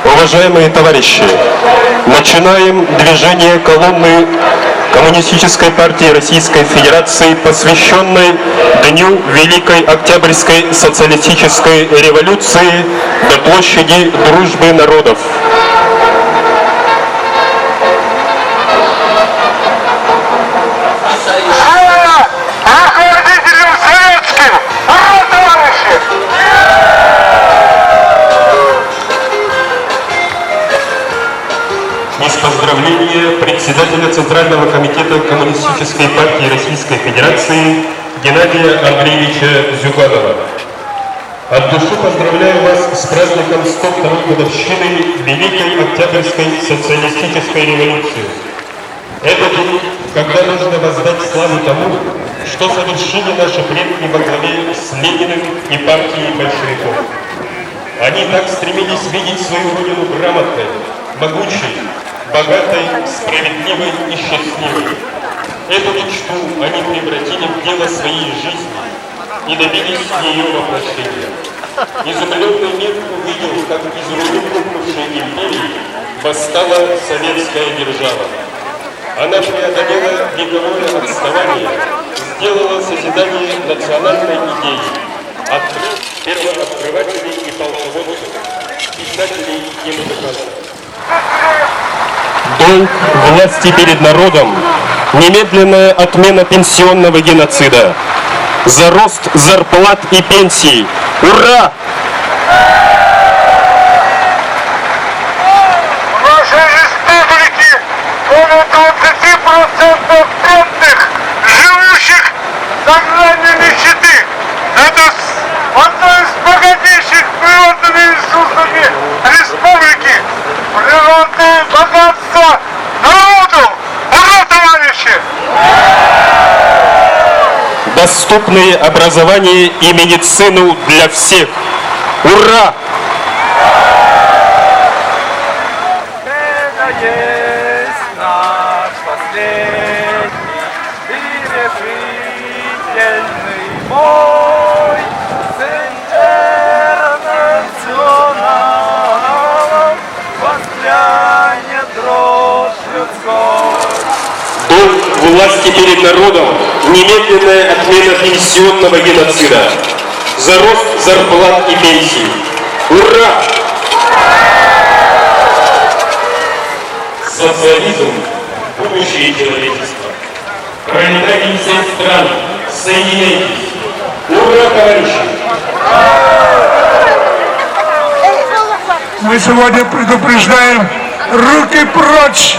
Уважаемые товарищи, начинаем движение колонны Коммунистической партии Российской Федерации, посвященной Дню Великой Октябрьской социалистической революции, до площади Дружбы народов. Поздравления председателя Центрального комитета Коммунистической партии Российской Федерации Геннадия Андреевича Зюганова. От души поздравляю вас с праздником 102-й годовщины Великой Октябрьской социалистической революции. Это день, когда нужно воздать славу тому, что совершили наши предки во главе с Лениным и партией большевиков. Они так стремились видеть свою родину грамотной, могучей, богатой, справедливой и счастливой. Эту мечту они превратили в дело своей жизни и добились ее воплощения. Изумленный мир увидел, как из руин рухнувшей империи восстала советская держава. Она преодолела вековое отставание, сделала созидание национальной идеи, открыв первооткрывателей и полководцев, писателей и музыкантов. Долг власти перед народом – немедленная отмена пенсионного геноцида. За рост зарплат и пенсий. Ура! В нашей республике более 20% бедных, живущих за гранью нищеты. Это одно из богатейших природными ресурсами республики. Природные богатства народу! Ура, товарищи! Доступные образование и медицину для всех. Ура! Это есть наш последний и решительный бой с интернационалом, воспрянет дрожь людской. Долг власти перед народом – немедленная отмена пенсионного геноцида. За рост зарплат и пенсий. Ура! Социализм – будущее человечества. Пролетарии всех стран, соединяйтесь. Ура, товарищи! Мы сегодня предупреждаем: руки прочь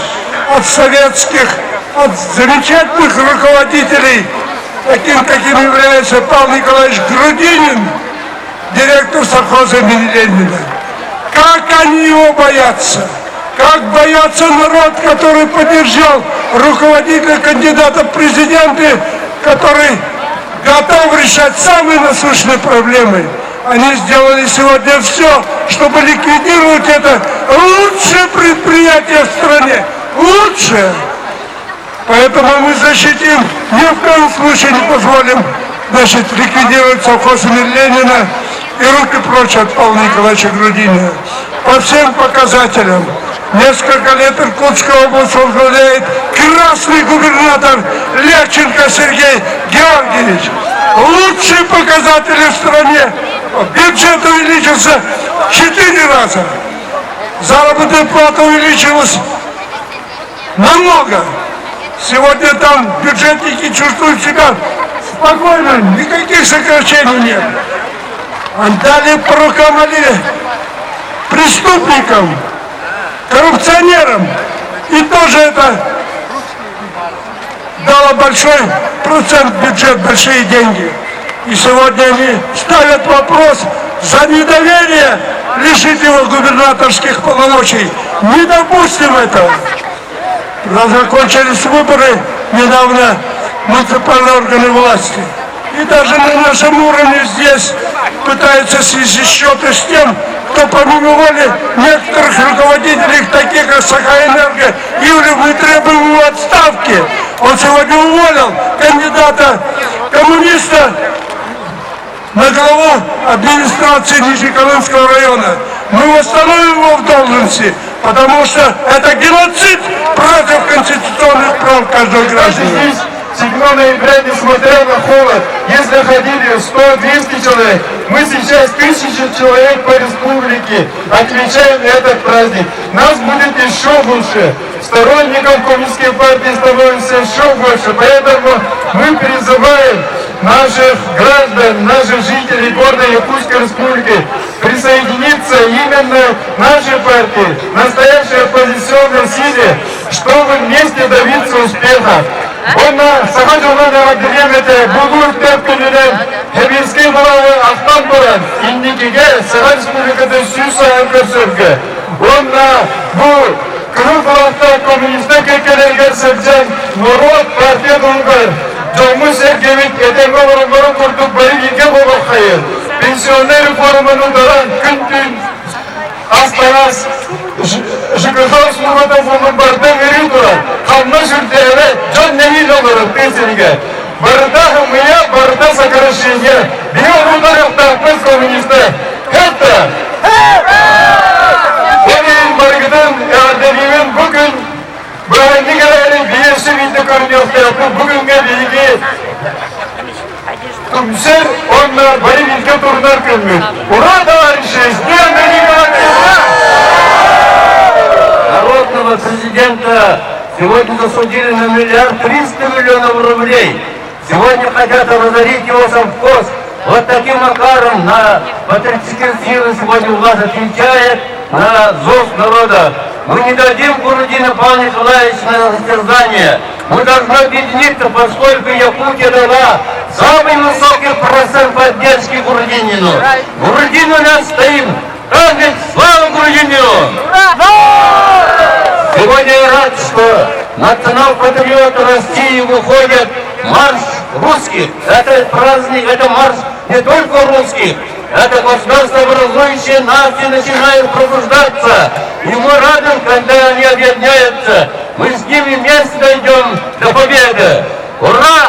от советских, от замечательных руководителей, таким, каким является Павел Николаевич Грудинин, директор совхоза имени Ленина. Как они его боятся? Как боятся народ, который поддержал руководителя, кандидата в президенты, который готов решать самые насущные проблемы. Они сделали сегодня все, чтобы ликвидировать это лучшее предприятие в стране. Лучшее. Поэтому мы защитим, ни в коем случае не позволим, ликвидировать совхоз имени Ленина и руки прочь от Павла Николаевича Грудинина. По всем показателям. Несколько лет Иркутская область возглавляет красный губернатор Левченко Сергей Георгиевич. Лучшие показатели в стране. Бюджет увеличился 4 раза. Заработная плата увеличилась намного. Сегодня там бюджетники чувствуют себя спокойно, никаких сокращений нет. Отдали по рукам преступникам, коррупционерам. И тоже это дало большой процент бюджет, большие деньги. И сегодня они ставят вопрос за недоверие лишить его губернаторских полномочий. Не допустим этого. Закончились выборы недавно муниципальные органы власти. И даже на нашем уровне здесь пытаются свести счеты с тем, кто помимо воли некоторых руководителей, таких как Сахаэнерго, Юлию, мы требуем его отставки. Он сегодня уволил кандидата коммуниста на главу администрации Нижнеколымского района. Мы восстановим его в должности, потому что это геноцид против конституционных прав каждого гражданина. Здесь 7 ноября, несмотря на холод, если ходили 100-200 человек, мы сейчас 1000 человек по республике отмечаем этот праздник. Нас будет еще больше. Сторонников Коммунистической партии становится еще больше. Поэтому мы призываем наших граждан, наших жителей города Якутской республики присоединиться именно к нашей партии, настоящей оппозиционной силе, чтобы вместе добиться успеха. Onlar sakın olanlara dinlemede bulgur tepkileri hepinizki bulanı aktan bulan indikige Sakın Respublika'da süs ayakı sürgü. Onlar bu kırık olarak komüniste kekelerge sürcen Norot Partiya Bulgar Comu Sergevik Edenme Orunları Kurtuk Bari Bilge Bulgar Hayır. Pensiyoner reformunun daran gün Astanas ЖКХ услугата бомбарда вери турат. Хамна журтеве жон невил olarak pensioniga. Барда мыя барда сокращение. Био ударов тапыз коммунисты. Это. Benim bargıdan adelimin bugün Böğrenligeleri biyesi bildi görünüyor. Bugün bilgi Kumser onlar bari bilgi turlar kılmıyor. Burada var işiz. Ne Amerika? Народного президента сегодня засудили на 1,3 миллиарда рублей. Сегодня хотят разорить его совхоз. Вот таким макаром на патриотические силы сегодня власть отвечает на зов народа. Мы не дадим Гурудину Павлу Николаевичу на растерзание. Мы должны объединиться, поскольку Якутия дала самый высокий процент поддержки Гурудинину. Гурудину нас стоим. Каждый слава Гурудинину! Сегодня я рад, что национал-патриоты России выходят марш русских. Это праздник, это марш не только русских. Это государствообразующие нации начинают пробуждаться. И мы рады, когда они объединяются. Мы с ними вместе дойдем до победы. Ура!